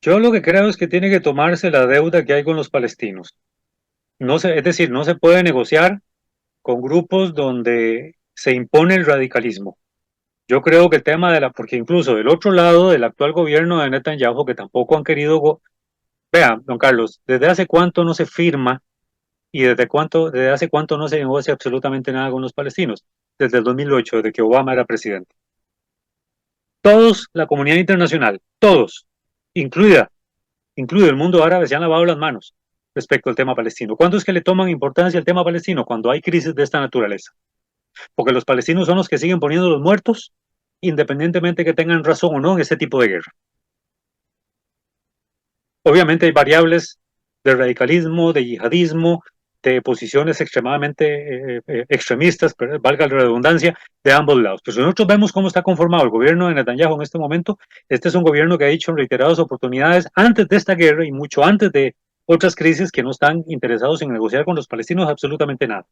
Yo lo que creo es que tiene que tomarse la deuda que hay con los palestinos. Es decir, no se puede negociar con grupos donde se impone el radicalismo. Yo creo que el tema porque incluso del otro lado del actual gobierno de Netanyahu, que tampoco han querido, vea, don Carlos, ¿desde hace cuánto no se firma y desde hace cuánto no se negocia absolutamente nada con los palestinos? Desde el 2008, desde que Obama era presidente. Todos, la comunidad internacional, todos, incluido el mundo árabe, se han lavado las manos respecto al tema palestino. ¿Cuándo es que le toman importancia al tema palestino? Cuando hay crisis de esta naturaleza. Porque los palestinos son los que siguen poniendo los muertos, independientemente que tengan razón o no en ese tipo de guerra. Obviamente hay variables de radicalismo, de yihadismo, de posiciones extremadamente extremistas, pero valga la redundancia, de ambos lados. Pero si nosotros vemos cómo está conformado el gobierno de Netanyahu en este momento, este es un gobierno que ha dicho en reiteradas oportunidades antes de esta guerra y mucho antes de otras crisis que no están interesados en negociar con los palestinos absolutamente nada.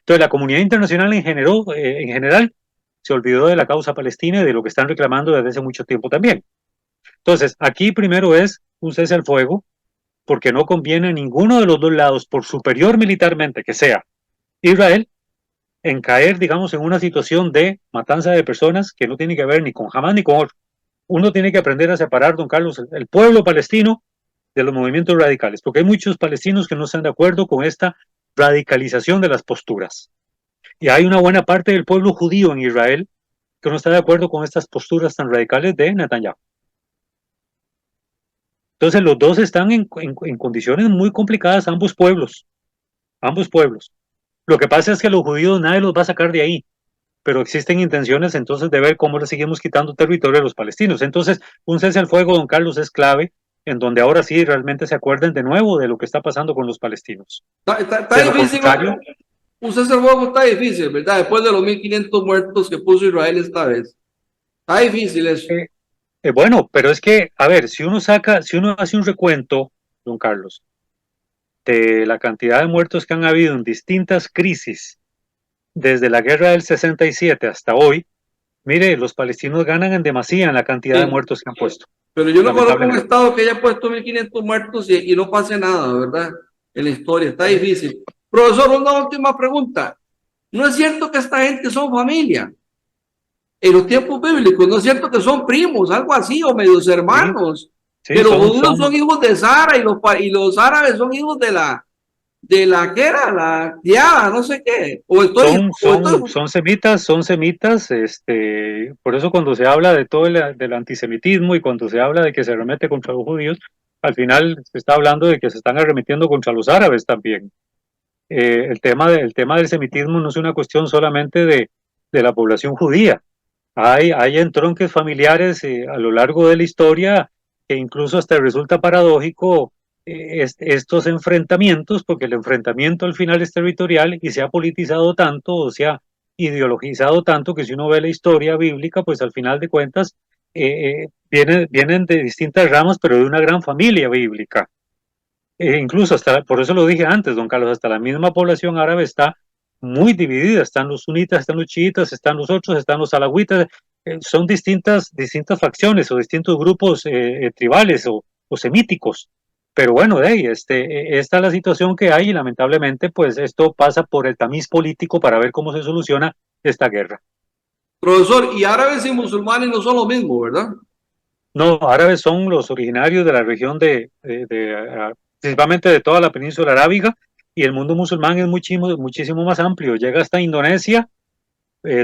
Entonces la comunidad internacional en general se olvidó de la causa palestina y de lo que están reclamando desde hace mucho tiempo también. Entonces aquí primero es un cese al fuego, porque no conviene a ninguno de los dos lados, por superior militarmente que sea Israel, en caer, digamos, en una situación de matanza de personas que no tiene que ver ni con Hamas ni con otro. Uno tiene que aprender a separar, don Carlos, el pueblo palestino de los movimientos radicales, porque hay muchos palestinos que no están de acuerdo con esta radicalización de las posturas. Y hay una buena parte del pueblo judío en Israel que no está de acuerdo con estas posturas tan radicales de Netanyahu. Entonces los dos están en condiciones muy complicadas, ambos pueblos. Lo que pasa es que a los judíos nadie los va a sacar de ahí, pero existen intenciones entonces de ver cómo le seguimos quitando territorio a los palestinos. Entonces un cese al fuego, don Carlos, es clave, en donde ahora sí realmente se acuerden de nuevo de lo que está pasando con los palestinos. Está difícil, un cese al fuego está difícil, ¿verdad? Después de los 1.500 muertos que puso Israel esta vez. Está difícil eso. Bueno, pero es que, a ver, si uno hace un recuento, don Carlos, de la cantidad de muertos que han habido en distintas crisis, desde la guerra del 67 hasta hoy, mire, los palestinos ganan en demasía en la cantidad de muertos que han puesto. Pero yo no conozco un lamentablemente. estado que haya puesto 1.500 muertos y no pase nada, ¿verdad? En la historia, está difícil. Profesor, una última pregunta. ¿No es cierto que esta gente son familia? En los tiempos bíblicos, ¿no es cierto que son primos, algo así, o medios hermanos? Sí, Que los judíos son hijos de Sara y los árabes son hijos de la ¿qué era? La criada, no sé qué. Son semitas, por eso cuando se habla de todo del antisemitismo y cuando se habla de que se arremete contra los judíos, al final se está hablando de que se están arremetiendo contra los árabes también. El tema del semitismo no es una cuestión solamente de la población judía. Hay entronques familiares a lo largo de la historia que incluso hasta resulta paradójico estos enfrentamientos, porque el enfrentamiento al final es territorial y se ha politizado tanto o se ha ideologizado tanto que si uno ve la historia bíblica, pues al final de cuentas vienen de distintas ramas, pero de una gran familia bíblica. Incluso por eso lo dije antes, don Carlos, hasta la misma población árabe está muy dividida, están los sunitas, están los chiitas, están los otros, están los alawitas, son distintas facciones o distintos grupos tribales o semíticos. Pero bueno, esta es la situación que hay y lamentablemente pues esto pasa por el tamiz político para ver cómo se soluciona esta guerra. Profesor, y árabes y musulmanes no son lo mismo, ¿verdad? No, árabes son los originarios de la región principalmente de toda la península arábiga, y el mundo musulmán es muchísimo más amplio, llega hasta Indonesia,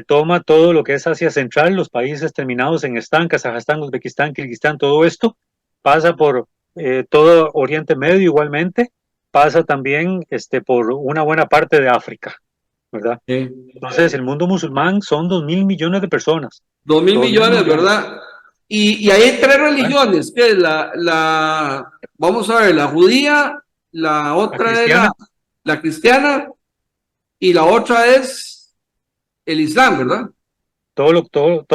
toma todo lo que es Asia Central, los países terminados en Están, Kazajstán, Uzbekistán, Kirguistán, todo esto, pasa por todo Oriente Medio igualmente, pasa también por una buena parte de África, ¿verdad? Sí. Entonces el mundo musulmán son 2.000 millones de personas. 2.000 millones, ¿verdad? Y hay 3 religiones, que es vamos a ver, la judía, la otra es la cristiana y la otra es el islam, ¿verdad? Todo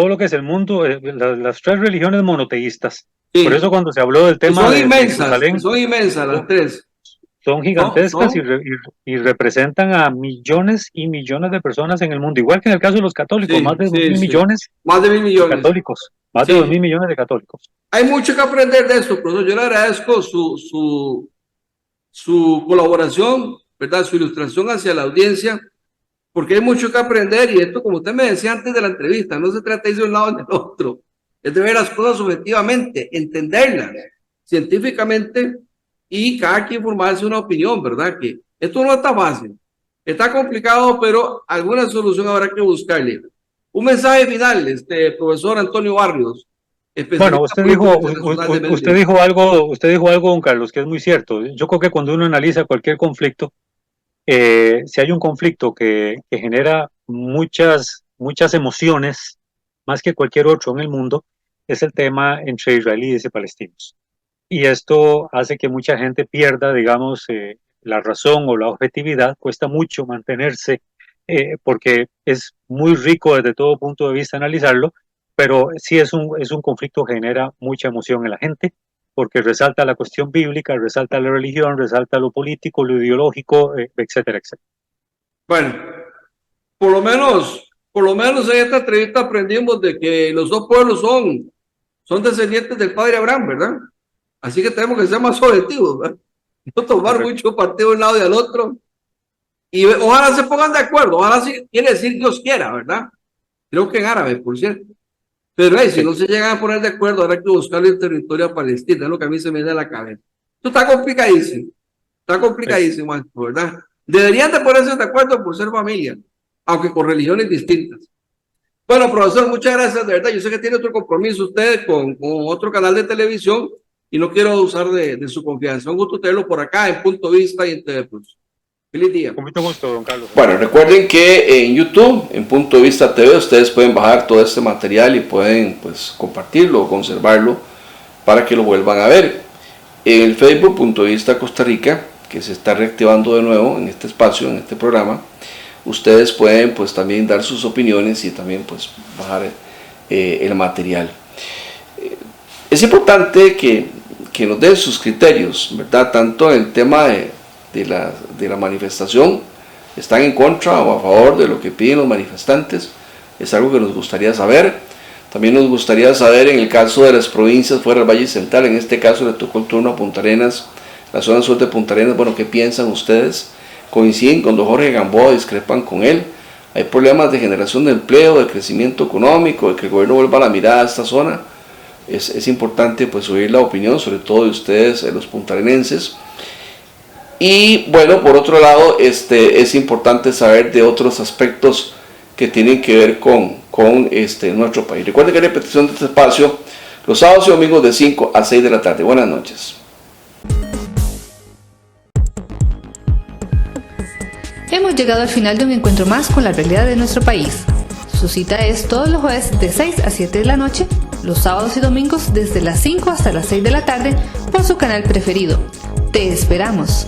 lo que es el mundo, las 3 religiones monoteístas. Sí. Por eso cuando se habló del tema son de inmensas, son inmensas las 3. Son gigantescas y representan a millones y millones de personas en el mundo, igual que en el caso de los católicos, sí, más de 2.000 sí. millones. Más de 1.000 millones. De católicos, más de 2.000 millones de católicos. Hay mucho que aprender de esto, profesor. Yo le agradezco su colaboración, ¿verdad? Su ilustración hacia la audiencia, porque hay mucho que aprender y esto, como usted me decía antes de la entrevista, no se trata de irse de un lado ni del otro, es de ver las cosas objetivamente, entenderlas científicamente y cada quien formarse una opinión, ¿verdad? Que esto no está fácil, está complicado, pero alguna solución habrá que buscarle. Un mensaje final, profesor Antonio Barrios. Bueno, usted dijo algo, don Carlos, que es muy cierto. Yo creo que cuando uno analiza cualquier conflicto, si hay un conflicto que genera muchas emociones, más que cualquier otro en el mundo, es el tema entre israelíes y palestinos. Y esto hace que mucha gente pierda, digamos, la razón o la objetividad. Cuesta mucho mantenerse porque es muy rico desde todo punto de vista analizarlo, pero sí es un conflicto que genera mucha emoción en la gente, porque resalta la cuestión bíblica, resalta la religión, resalta lo político, lo ideológico, etcétera, etcétera. Bueno, por lo menos en esta entrevista aprendimos de que los dos pueblos son descendientes del padre Abraham, ¿verdad? Así que tenemos que ser más objetivos, ¿verdad? No tomar mucho partido de un lado y al otro. Y ojalá se pongan de acuerdo, ojalá quiere decir Dios quiera, ¿verdad? Creo que en árabe, por cierto. Pero si no se llegan a poner de acuerdo, habrá que buscarle el territorio a Palestina, es lo que a mí se me da a la cabeza. Esto está complicadísimo, ¿verdad? Deberían de ponerse de acuerdo por ser familia, aunque con religiones distintas. Bueno, profesor, muchas gracias, de verdad. Yo sé que tiene otro compromiso usted con otro canal de televisión y no quiero usar de su confianza. Un gusto tenerlo por acá en Punto Vista y en TV Plus. Feliz día. Con mucho gusto, don Carlos. Bueno, recuerden que en YouTube, en Punto Vista TV, ustedes pueden bajar todo este material y pueden pues compartirlo o conservarlo para que lo vuelvan a ver. En el Facebook Punto Vista Costa Rica, que se está reactivando de nuevo en este espacio, en este programa, ustedes pueden pues también dar sus opiniones y también pues bajar el material. Es importante que nos den sus criterios, ¿verdad? Tanto en el tema de la manifestación, están en contra o a favor de lo que piden los manifestantes, es algo que nos gustaría saber. También nos gustaría saber, en el caso de las provincias fuera del Valle Central, en este caso le tocó el turno a Punta Arenas, la zona sur de Punta Arenas, bueno, ¿qué piensan ustedes? ¿Coinciden con don Jorge Gamboa, discrepan con él? ¿Hay problemas de generación de empleo, de crecimiento económico, de que el gobierno vuelva la mirada a esta zona? Es importante pues oír la opinión, sobre todo de ustedes, los puntarenenses. Y bueno, por otro lado, es importante saber de otros aspectos que tienen que ver con nuestro país. Recuerden que hay repetición de este espacio los sábados y domingos de 5 a 6 de la tarde. Buenas noches. Hemos llegado al final de un encuentro más con la realidad de nuestro país. Su cita es todos los jueves de 6 a 7 de la noche, los sábados y domingos desde las 5 hasta las 6 de la tarde por su canal preferido. Te esperamos.